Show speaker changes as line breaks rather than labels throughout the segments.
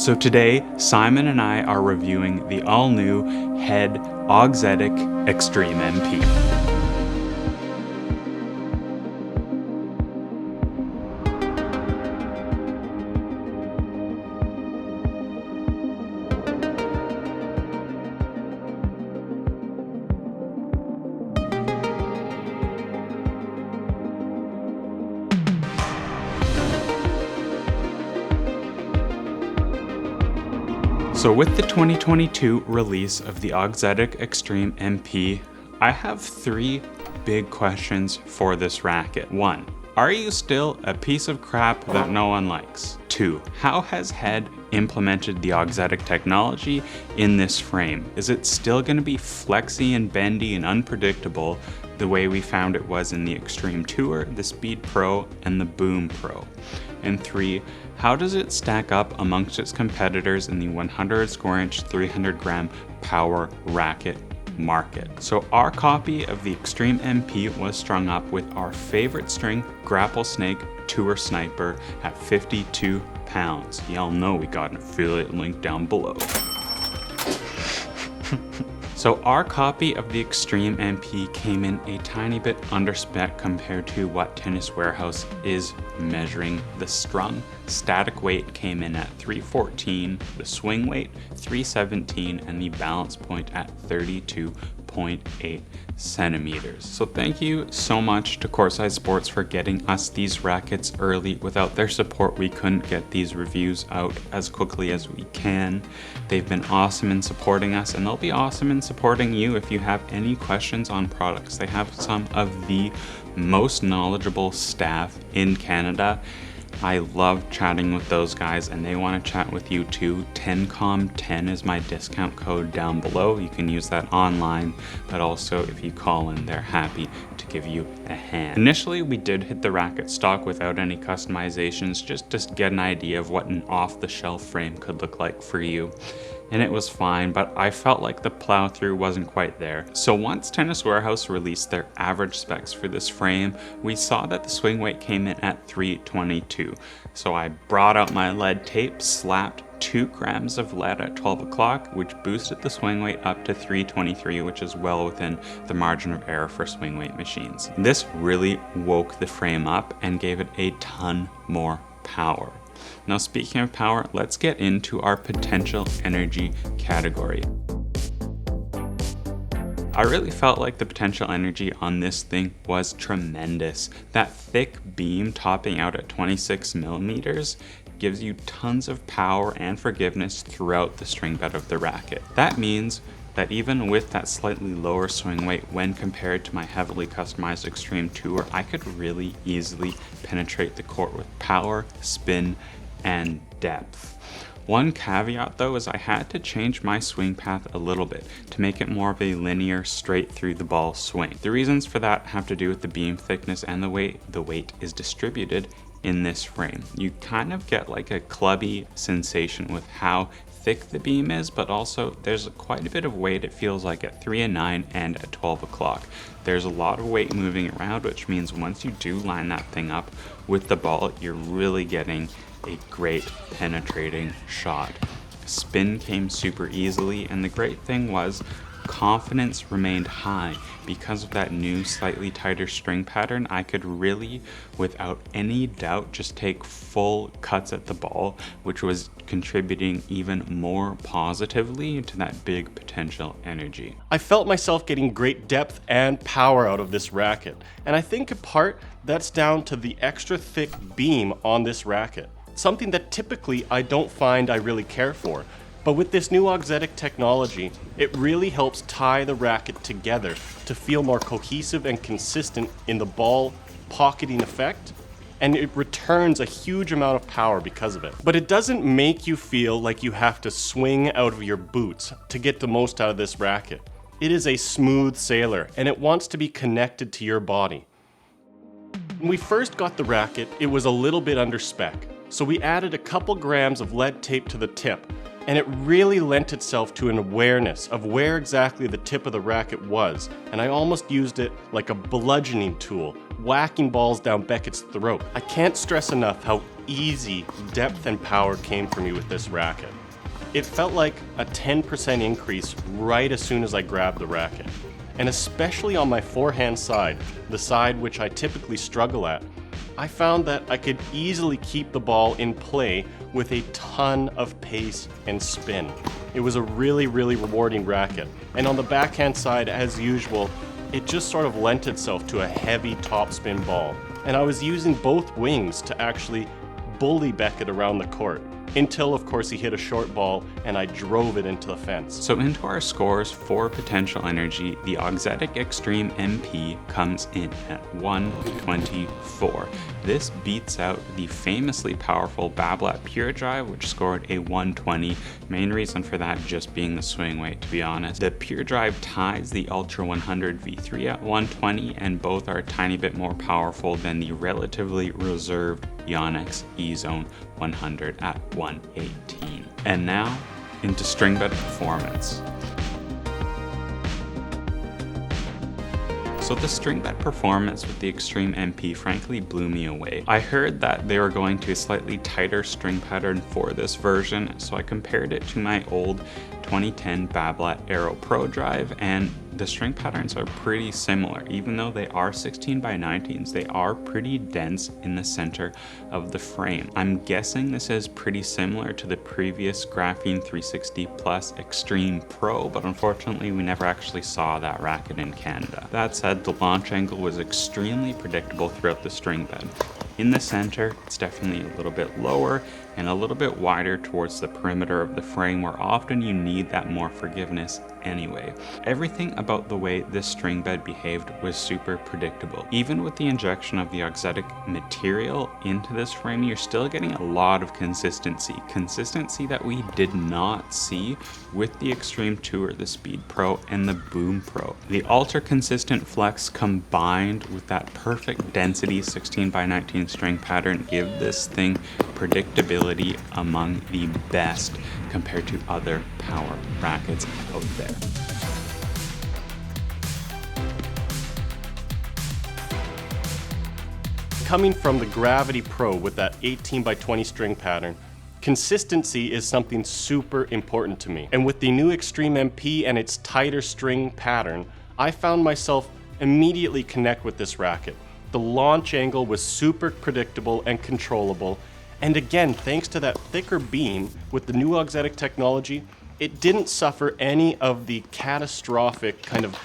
So today, Simon and I are reviewing the all-new HEAD Auxetic Extreme MP. So with the 2022 release of the Auxetic Extreme MP, I have three big questions for this racket. 1. Are you still a piece of crap that no one likes? 2. How has HEAD implemented the Auxetic technology in this frame? Is it still going to be flexy and bendy and unpredictable the way we found it was in the Extreme Tour, the Speed Pro, and the Boom Pro? And 3. How does it stack up amongst its competitors in the 100 square inch 300 gram power racket market? So our copy of the Extreme MP was strung up with our favorite string, Grapplesnake Tour Sniper, at 52 pounds. Y'all know we got an affiliate link down below. So our copy of the Extreme MP came in a tiny bit under spec compared to what Tennis Warehouse is measuring. The strung static weight came in at 314, the swing weight 317, and the balance point at 32.8 centimeters. So thank you so much to Courtside Sports for getting us these rackets early. Without their support, we couldn't get these reviews out as quickly as we can. They've been awesome in supporting us, and they'll be awesome in supporting you if you have any questions on products. They have some of the most knowledgeable staff in Canada. I love chatting with those guys, and they want to chat with you too. TennCom 10 is my discount code down below. You can use that online, but also if you call in, they're happy to give you a hand. Initially, we did hit the racket stock without any customizations, just to get an idea of what an off-the-shelf frame could look like for you. And it was fine, but I felt like the plow through wasn't quite there. So once Tennis Warehouse released their average specs for this frame, we saw that the swing weight came in at 322. So I brought out my lead tape, slapped 2 grams of lead at 12 o'clock, which boosted the swing weight up to 323, which is well within the margin of error for swing weight machines. This really woke the frame up and gave it a ton more power. Now, speaking of power, let's get into our potential energy category. I really felt like the potential energy on this thing was tremendous. That thick beam topping out at 26 millimeters gives you tons of power and forgiveness throughout the string bed of the racket. That means that even with that slightly lower swing weight when compared to my heavily customized Extreme Tour, I could really easily penetrate the court with power, spin, and depth. One caveat though is I had to change my swing path a little bit to make it more of a linear straight through the ball swing. The reasons for that have to do with the beam thickness and the way the weight is distributed in this frame. You kind of get like a clubby sensation with how thick the beam is, but also there's quite a bit of weight, it feels like, at 3 and 9 and at 12 o'clock. There's a lot of weight moving around, which means once you do line that thing up with the ball, you're really getting a great penetrating shot. Spin came super easily, and the great thing was confidence remained high. Because of that new slightly tighter string pattern, I could really, without any doubt, just take full cuts at the ball, which was contributing even more positively to that big potential energy.
I felt myself getting great depth and power out of this racket, and I think in part that's down to the extra thick beam on this racket. Something that typically I don't find I really care for. But with this new Auxetic technology, it really helps tie the racket together to feel more cohesive and consistent in the ball pocketing effect, and it returns a huge amount of power because of it. But it doesn't make you feel like you have to swing out of your boots to get the most out of this racket. It is a smooth sailor, and it wants to be connected to your body. When we first got the racket, it was a little bit under spec, so we added a couple grams of lead tape to the tip, and it really lent itself to an awareness of where exactly the tip of the racket was, and I almost used it like a bludgeoning tool, whacking balls down Beckett's throat. I can't stress enough how easy depth and power came for me with this racket. It felt like a 10% increase right as soon as I grabbed the racket. And especially on my forehand side, the side which I typically struggle at, I found that I could easily keep the ball in play with a ton of pace and spin. It was a really rewarding racket. And on the backhand side, as usual, it just sort of lent itself to a heavy topspin ball. And I was using both wings to actually bully Beckett around the court. Until, of course, he hit a short ball and I drove it into the fence.
So into our scores for potential energy, the Auxetic Extreme MP comes in at 124. This beats out the famously powerful Babolat Pure Drive, which scored a 120. Main reason for that just being the swing weight, to be honest. The Pure Drive ties the Ultra 100 V3 at 120, and both are a tiny bit more powerful than the relatively reserved Yonex EZONE 100 at 118. And now into string bed performance. So the string bed performance with the Extreme MP frankly blew me away. I heard that they were going to a slightly tighter string pattern for this version, so I compared it to my old 2010 Babolat Aero Pro drive, and the string patterns are pretty similar. Even though they are 16x19s, they are pretty dense in the center of the frame. I'm guessing this is pretty similar to the previous Graphene 360 Plus Extreme Pro, but unfortunately we never actually saw that racket in Canada. That said, the launch angle was extremely predictable throughout the string bed. In the center, it's definitely a little bit lower and a little bit wider towards the perimeter of the frame, where often you need that more forgiveness anyway. Everything about the way this string bed behaved was super predictable. Even with the injection of the Auxetic material into this frame, you're still getting a lot of consistency that we did not see with the Extreme Tour, the Speed Pro, and the Boom Pro. The ultra consistent flex combined with that perfect density 16x19 string pattern give this thing predictability among the best compared to other power rackets out there.
Coming from the Gravity Pro with that 18x20 string pattern, consistency is something super important to me. And with the new Extreme MP and its tighter string pattern, I found myself immediately connect with this racket. The launch angle was super predictable and controllable. And again, thanks to that thicker beam with the new Auxetic technology, it didn't suffer any of the catastrophic kind of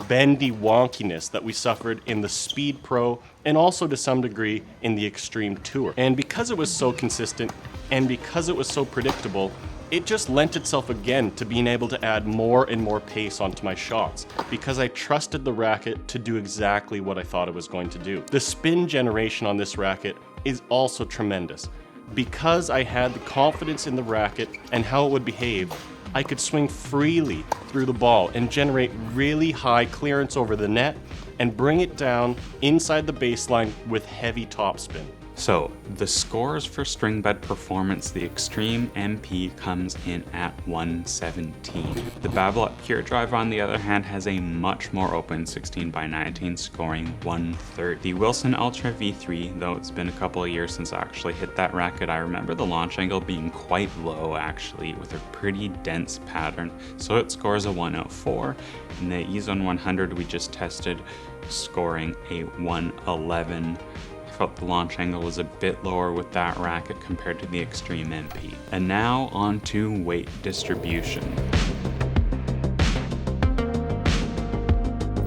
bendy wonkiness that we suffered in the Speed Pro and also to some degree in the Extreme Tour. And because it was so consistent and because it was so predictable, it just lent itself again to being able to add more and more pace onto my shots because I trusted the racket to do exactly what I thought it was going to do. The spin generation on this racket is also tremendous. Because I had the confidence in the racket and how it would behave, I could swing freely through the ball and generate really high clearance over the net and bring it down inside the baseline with heavy topspin.
So the scores for string bed performance, the Extreme MP comes in at 117. The Babolat Pure Drive, on the other hand, has a much more open 16x19, scoring 130. The Wilson Ultra V3, though it's been a couple of years since I actually hit that racket, I remember the launch angle being quite low actually, with a pretty dense pattern, so it scores a 104. And the EZONE 100 we just tested, scoring a 111. Felt the launch angle was a bit lower with that racket compared to the Extreme MP. And now on to weight distribution.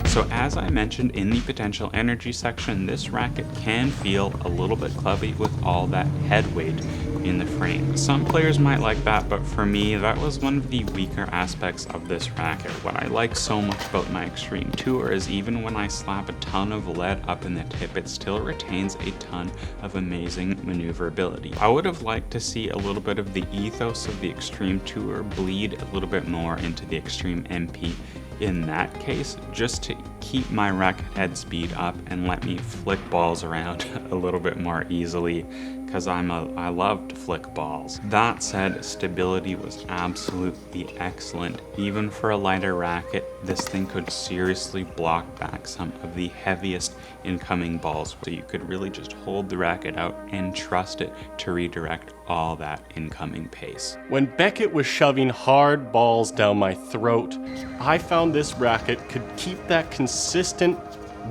So as I mentioned in the potential energy section, this racket can feel a little bit clubby with all that head weight in the frame. Some players might like that, but for me, that was one of the weaker aspects of this racket. What I like so much about my Extreme Tour is even when I slap a ton of lead up in the tip, it still retains a ton of amazing maneuverability. I would have liked to see a little bit of the ethos of the Extreme Tour bleed a little bit more into the Extreme MP in that case, just to keep my racket head speed up and let me flick balls around a little bit more easily, because I love to flick balls. That said, stability was absolutely excellent. Even for a lighter racket, this thing could seriously block back some of the heaviest incoming balls, so you could really just hold the racket out and trust it to redirect all that incoming pace.
When Beckett was shoving hard balls down my throat, I found this racket could keep that consistent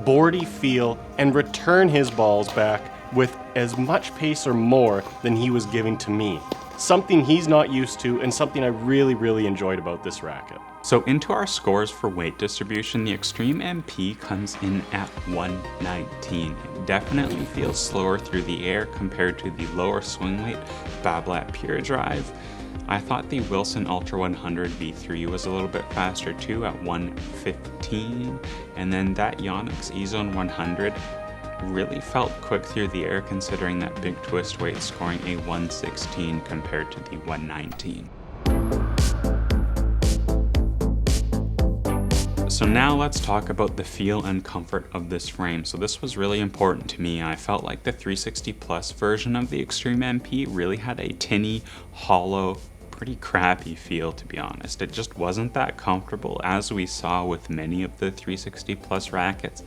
boardy feel and return his balls back with as much pace or more than he was giving to me. Something he's not used to and something I really enjoyed about this racket.
So into our scores for weight distribution, the Extreme MP comes in at 119. It definitely feels slower through the air compared to the lower swing weight Babolat Pure Drive. I thought the Wilson Ultra 100 V3 was a little bit faster too at 115, and then that Yonex EZONE 100 really felt quick through the air considering that big twist weight, scoring a 116 compared to the 119. So now let's talk about the feel and comfort of this frame. So this was really important to me. I felt like the 360 Plus version of the Extreme MP really had a tinny, hollow, pretty crappy feel, to be honest. It just wasn't that comfortable, as we saw with many of the 360 Plus rackets.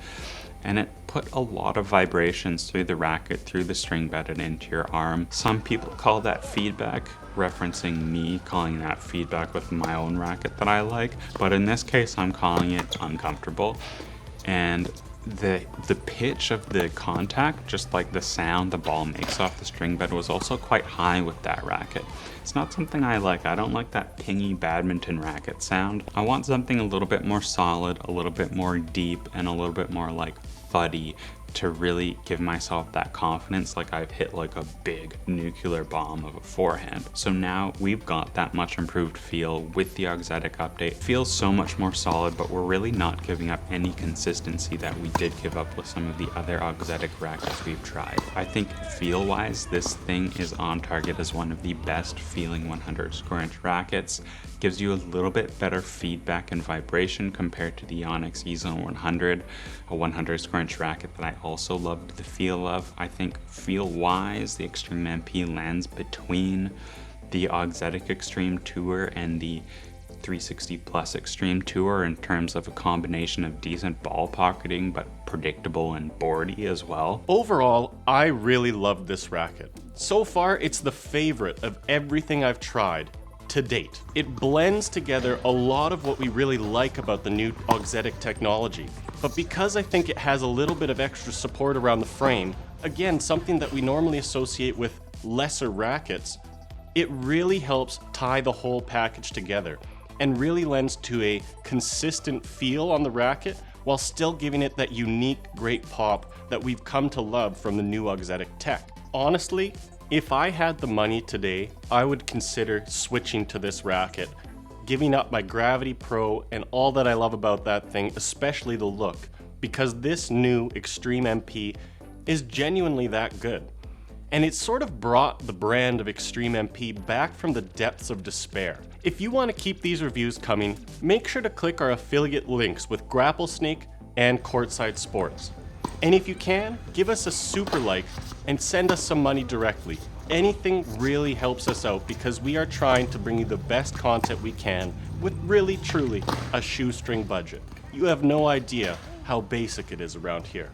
And it put a lot of vibrations through the racket, through the string bed and into your arm. Some people call that feedback, referencing me calling that feedback with my own racket that I like. But in this case, I'm calling it uncomfortable. And the pitch of the contact, just like the sound the ball makes off the string bed, was also quite high with that racket. It's not something I like. I don't like that pingy badminton racket sound. I want something a little bit more solid, a little bit more deep, and a little bit more like fuddy to really give myself that confidence like I've hit like a big nuclear bomb of a forehand. So now we've got that much improved feel with the Auxetic update. It feels so much more solid, but we're really not giving up any consistency that we did give up with some of the other Auxetic rackets we've tried. I think feel-wise, this thing is on target as one of the best feeling 100 square inch rackets. Gives you a little bit better feedback and vibration compared to the Yonex EZONE 100, a 100 square inch racket that I also loved the feel of. I think feel-wise, the Extreme MP lands between the Auxetic Extreme Tour and the 360 Plus Extreme Tour in terms of a combination of decent ball pocketing but predictable and boardy as well.
Overall, I really loved this racket. So far, it's the favorite of everything I've tried to date. It blends together a lot of what we really like about the new Auxetic technology, but because I think it has a little bit of extra support around the frame, again, something that we normally associate with lesser rackets, it really helps tie the whole package together and really lends to a consistent feel on the racket while still giving it that unique, great pop that we've come to love from the new Auxetic tech. Honestly, if I had the money today, I would consider switching to this racket, giving up my Gravity Pro and all that I love about that thing, especially the look, because this new Extreme MP is genuinely that good. And it sort of brought the brand of Extreme MP back from the depths of despair. If you want to keep these reviews coming, make sure to click our affiliate links with Grapplesnake and Courtside Sports. And if you can, give us a super like and send us some money directly. Anything really helps us out because we are trying to bring you the best content we can with really, truly a shoestring budget. You have no idea how basic it is around here.